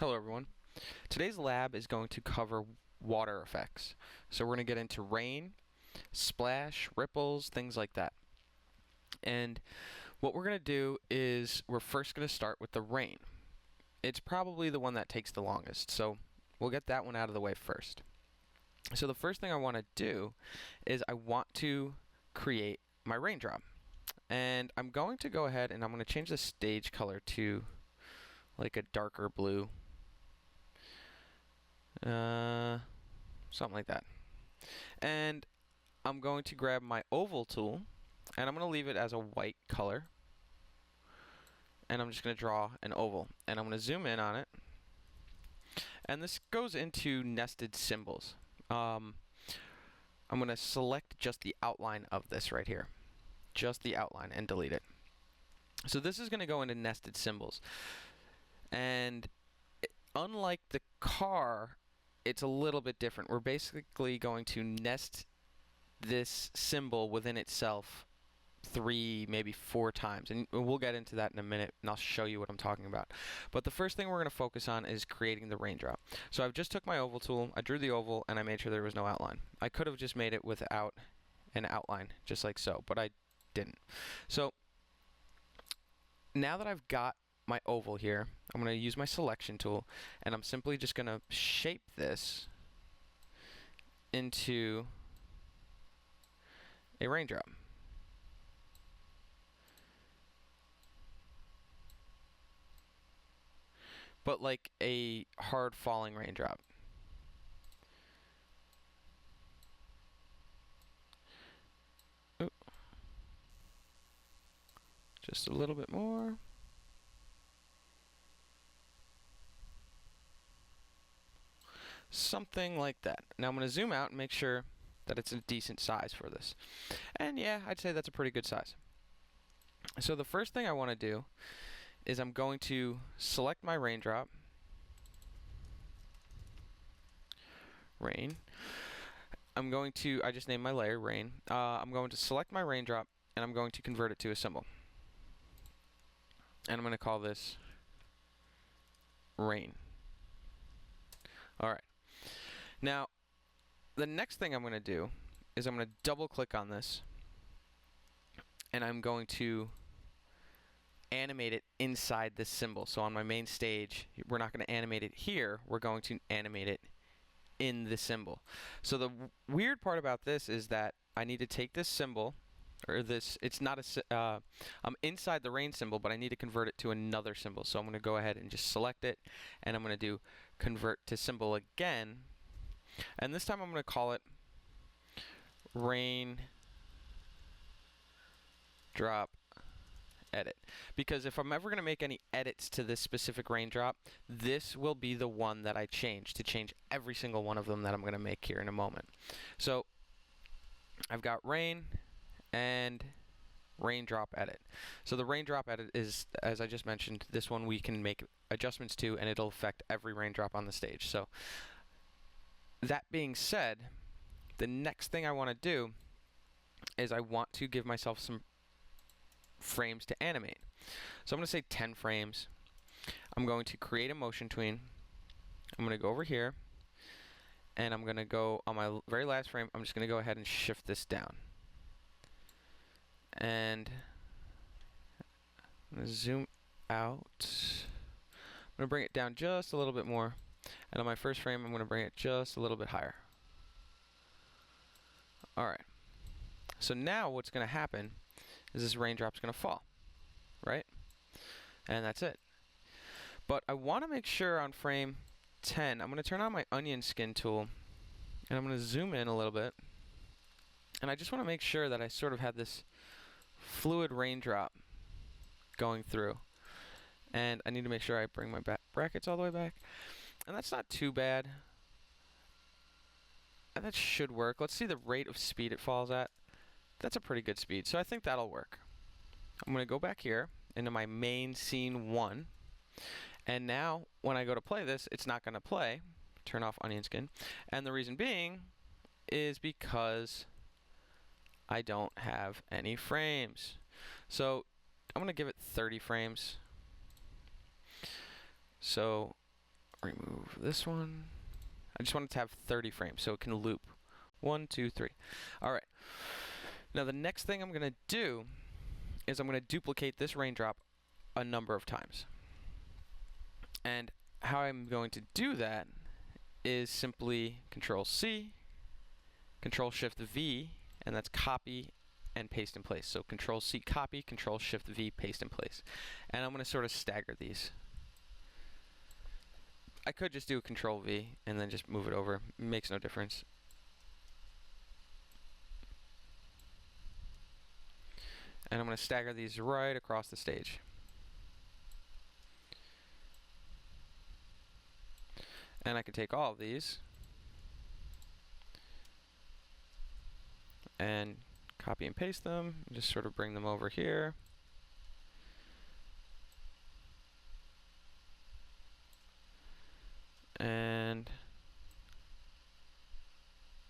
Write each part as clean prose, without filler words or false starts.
Hello everyone. Today's lab is going to cover water effects. So we're going to get into rain, splash, ripples, things like that. And what we're going to do is we're first going to start with the rain. It's probably the one that takes the longest, so we'll get that one out of the way first. So the first thing I want to do is I want to create my raindrop. And I'm going to go ahead and I'm going to change the stage color to like a darker blue. Something like that. And I'm going to grab my oval tool and I'm going to leave it as a white color. And I'm just going to draw an oval. And I'm going to zoom in on it. And this goes into nested symbols. I'm going to select just the outline of this right here. Just the outline and delete it. So this is going to go into nested symbols. And unlike the car, it's a little bit different. We're basically going to nest this symbol within itself 3, maybe 4 times. And we'll get into that in a minute, and I'll show you what I'm talking about. But the first thing we're going to focus on is creating the raindrop. So I've just took my oval tool, I drew the oval, and I made sure there was no outline. I could have just made it without an outline, just like so, but I didn't. So now that I've got my oval here, I'm going to use my selection tool, and I'm simply just going to shape this into a raindrop. But like a hard falling raindrop. Ooh. Just a little bit more. Something like that. Now I'm going to zoom out and make sure that it's a decent size for this. And yeah, I'd say that's a pretty good size. So the first thing I want to do is I'm going to select my raindrop. Rain. I just named my layer rain. I'm going to select my raindrop and I'm going to convert it to a symbol. And I'm going to call this rain. Alright. Now, the next thing I'm going to do is I'm going to double click on this and I'm going to animate it inside this symbol. So on my main stage, we're not going to animate it here, we're going to animate it in the symbol. So the weird part about this is that I need to take this symbol, or this, it's not a, I'm inside the rain symbol, but I need to convert it to another symbol. So I'm going to go ahead and just select it, and I'm going to do convert to symbol again. And this time I'm going to call it rain drop edit. Because if I'm ever going to make any edits to this specific raindrop, this will be the one that I change every single one of them that I'm going to make here in a moment. So I've got rain and raindrop edit. So the raindrop edit is, as I just mentioned, this one we can make adjustments to and it'll affect every raindrop on the stage. So that being said, the next thing I want to do is I want to give myself some frames to animate. So I'm going to say 10 frames. I'm going to create a motion tween. I'm going to go over here and I'm going to go on my very last frame. I'm just going to go ahead and shift this down. And I'm going to zoom out. I'm going to bring it down just a little bit more. And on my first frame, I'm going to bring it just a little bit higher. Alright. So now what's going to happen is this raindrop's going to fall, right? And that's it. But I want to make sure on frame 10, I'm going to turn on my onion skin tool, and I'm going to zoom in a little bit. And I just want to make sure that I sort of have this fluid raindrop going through. And I need to make sure I bring my brackets all the way back. And that's not too bad. And that should work. Let's see the rate of speed it falls at. That's a pretty good speed, so I think that'll work. I'm going to go back here into my main scene 1. And now, when I go to play this, it's not going to play. Turn off onion skin. And the reason being is because I don't have any frames. So I'm going to give it 30 frames. So remove this one. I just want it to have 30 frames so it can loop. 1, 2, 3. Alright. Now the next thing I'm going to do is I'm going to duplicate this raindrop a number of times. And how I'm going to do that is simply Control C, Control Shift V, and that's copy and paste in place. So Control C, copy, Control Shift V, paste in place. And I'm going to sort of stagger these. I could just do Control V and then just move it over. It makes no difference. And I'm going to stagger these right across the stage. And I can take all of these and copy and paste them, and just sort of bring them over here. And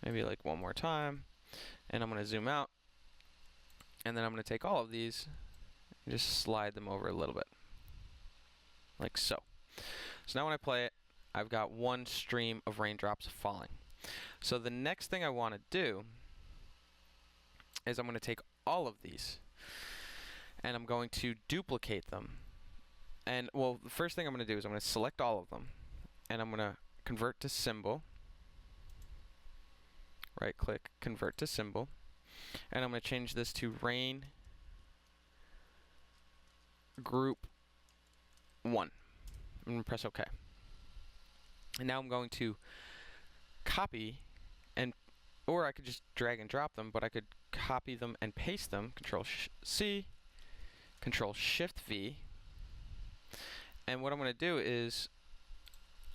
maybe like one more time. And I'm going to zoom out. And then I'm going to take all of these and just slide them over a little bit. Like so. So now when I play it, I've got one stream of raindrops falling. So the next thing I want to do is I'm going to take all of these and I'm going to duplicate them. And well, the first thing I'm going to do is I'm going to select all of them and I'm going to convert to symbol. Right click, convert to symbol. And I'm going to change this to rain group 1. I'm going to press OK. And now I'm going to copy, or I could just drag and drop them, but I could copy them and paste them. Control C, Control Shift V. And what I'm going to do is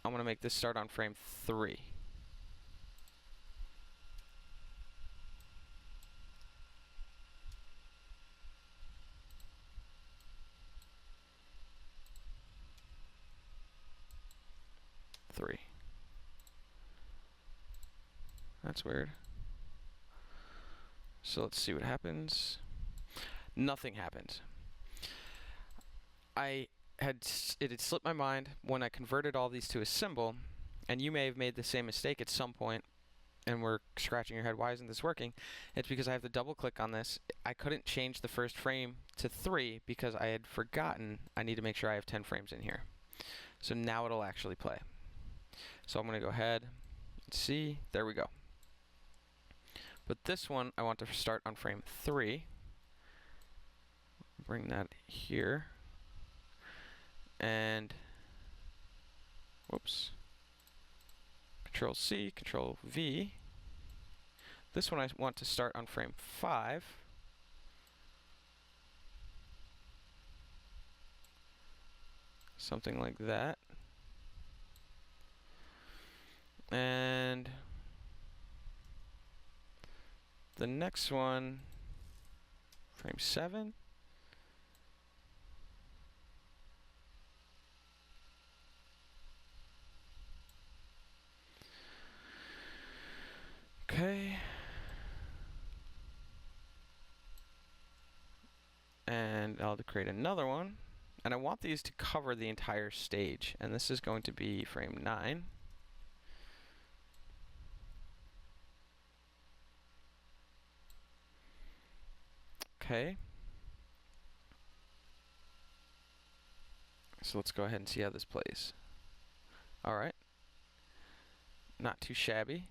I'm going to make this start on frame 3. That's weird. So let's see what happens. Nothing happens. It had slipped my mind when I converted all these to a symbol, and you may have made the same mistake at some point and were scratching your head, why isn't this working? It's because I have to double click on this. I couldn't change the first frame to 3 because I had forgotten I need to make sure I have 10 frames in here. So now it'll actually play. So I'm going to go ahead and see. There we go. But this one I want to start on frame 3. Bring that here. And whoops. Control C, Control V. This one I want to start on frame 5. Something like that. And the next one, frame 7. Okay. And I'll create another one. And I want these to cover the entire stage. And this is going to be frame 9. Okay. So let's go ahead and see how this plays. Alright. Not too shabby.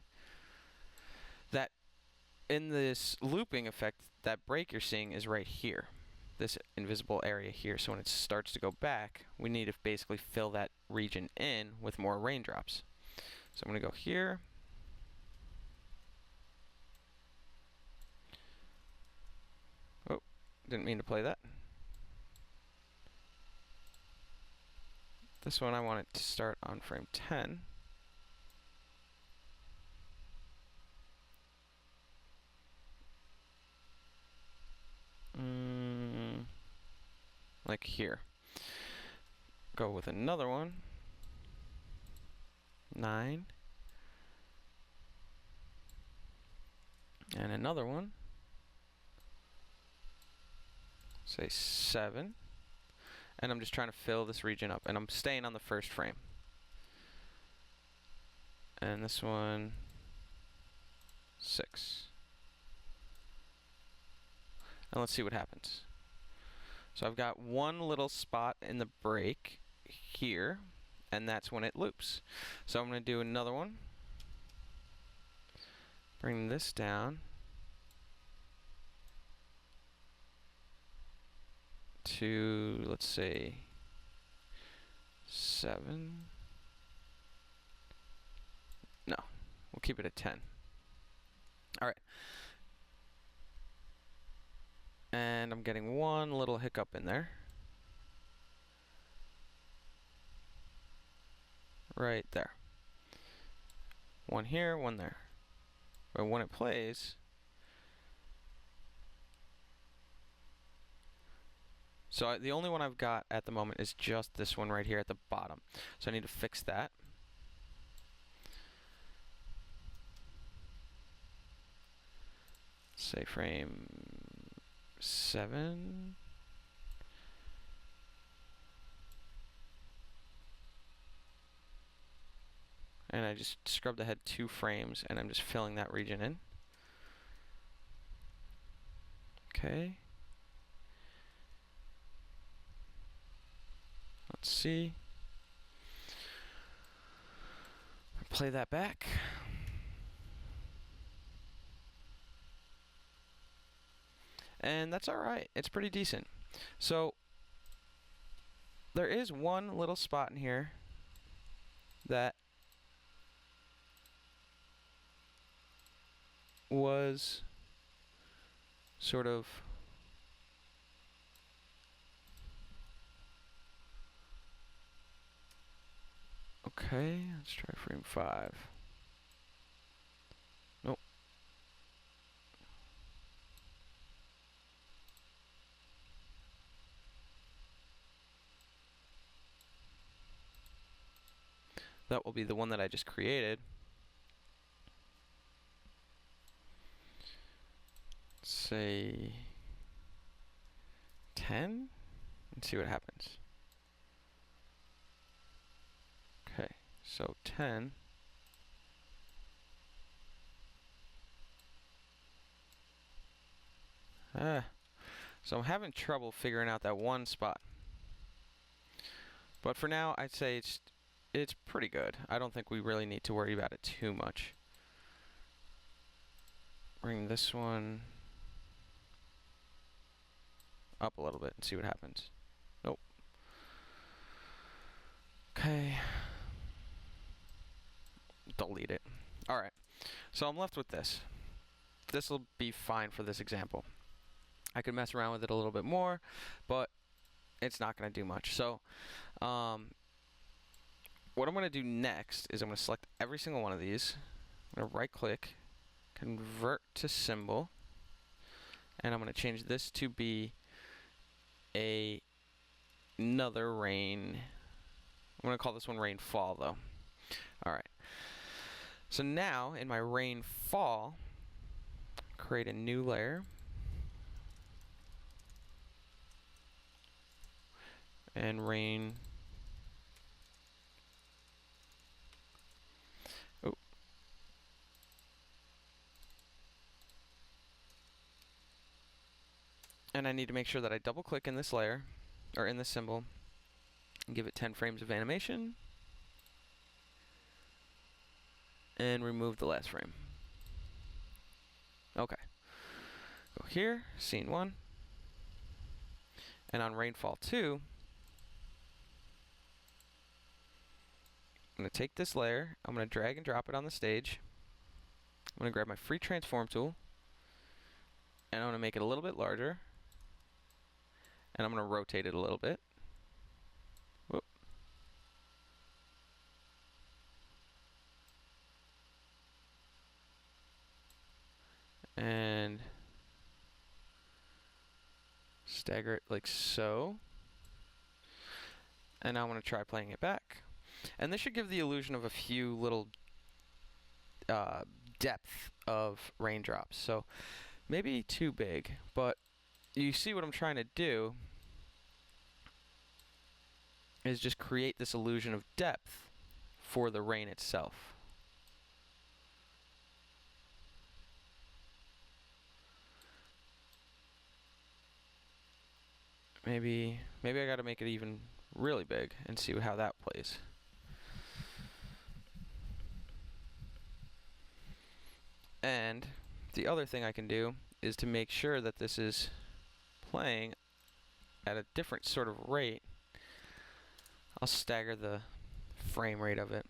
That in this looping effect, that break you're seeing is right here. This invisible area here. So when it starts to go back, we need to basically fill that region in with more raindrops. So I'm going to go here. Oh, didn't mean to play that. This one I want it to start on frame 10. Like here. Go with another one. 9. And another one. Say 7. And I'm just trying to fill this region up. And I'm staying on the first frame. And this one, 6. And let's see what happens. So I've got one little spot in the break here, and that's when it loops. So I'm going to do another one. Bring this down to, let's say, 7. No, we'll keep it at 10. All right. And I'm getting one little hiccup in there. Right there. One here, one there. But when it plays, so the only one I've got at the moment is just this one right here at the bottom. So I need to fix that. Say frame 7. And I just scrubbed ahead 2 frames, and I'm just filling that region in. Okay. Let's see. Play that back. And that's alright. It's pretty decent. So there is one little spot in here that was sort of okay. Let's try frame 5. Nope. That will be the one that I just created. Say 10 and see what happens. Okay, so 10. So I'm having trouble figuring out that one spot. But for now, I'd say it's pretty good. I don't think we really need to worry about it too much. Bring this one up a little bit and see what happens. Nope. Okay. Delete it. Alright. So I'm left with this. This will be fine for this example. I could mess around with it a little bit more, but it's not going to do much. So what I'm going to do next is I'm going to select every single one of these. I'm going to right click, convert to symbol, and I'm going to change this to be another rain. I'm going to call this one rainfall though. Alright. So now in my rainfall, create a new layer. And rain. Oh. And I need to make sure that I double click in this layer, or in this symbol, and give it 10 frames of animation. And remove the last frame. Okay. Go here, scene 1. And on rainfall 2, I'm going to take this layer, I'm going to drag and drop it on the stage. I'm going to grab my free transform tool, and I'm going to make it a little bit larger, and I'm going to rotate it a little bit. Whoop. And stagger it like so. And now I'm going to try playing it back. And this should give the illusion of a few little depth of raindrops. So maybe too big, but you see what I'm trying to do is just create this illusion of depth for the rain itself. maybe I gotta make it even really big and see how that plays. And the other thing I can do is to make sure that this is playing at a different sort of rate. I'll stagger the frame rate of it.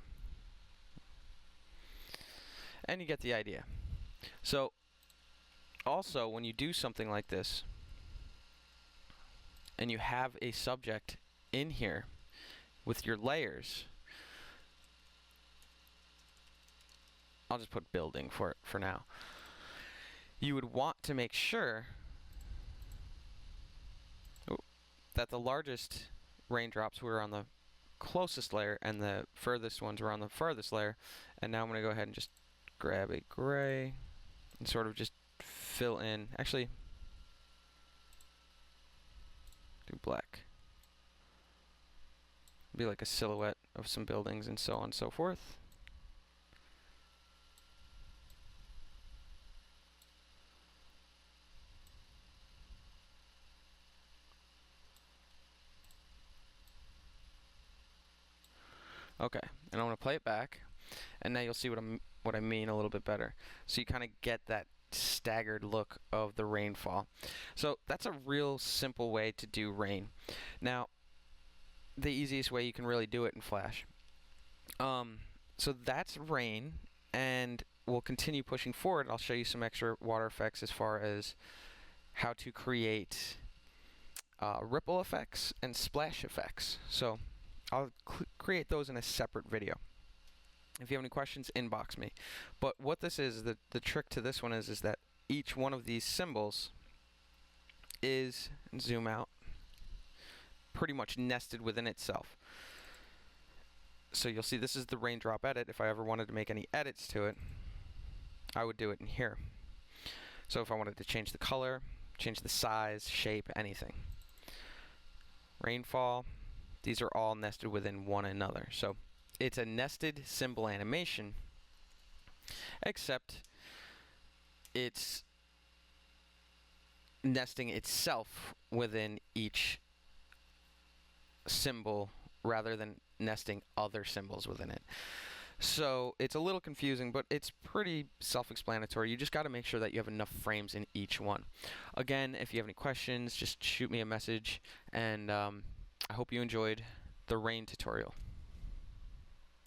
And you get the idea. So also, when you do something like this and you have a subject in here with your layers, I'll just put building for now. You would want to make sure that the largest raindrops were on the closest layer and the furthest ones were on the farthest layer. And now I'm going to go ahead and just grab a gray and sort of just fill in. Actually, do black. Be like a silhouette of some buildings and so on and so forth. Okay, and I'm going to play it back, and now you'll see what I mean a little bit better. So you kind of get that staggered look of the rainfall. So that's a real simple way to do rain. Now, the easiest way you can really do it in Flash. So that's rain, and we'll continue pushing forward. I'll show you some extra water effects as far as how to create ripple effects and splash effects. So I'll create those in a separate video. If you have any questions, inbox me. But what this is, the trick to this one is that each one of these symbols is, zoom out, pretty much nested within itself. So you'll see this is the raindrop edit. If I ever wanted to make any edits to it, I would do it in here. So if I wanted to change the color, change the size, shape, anything. Rainfall, these are all nested within one another. So it's a nested symbol animation, except it's nesting itself within each symbol rather than nesting other symbols within it. So it's a little confusing, but it's pretty self-explanatory. You just got to make sure that you have enough frames in each one. Again, if you have any questions, just shoot me a message, and I hope you enjoyed the rain tutorial.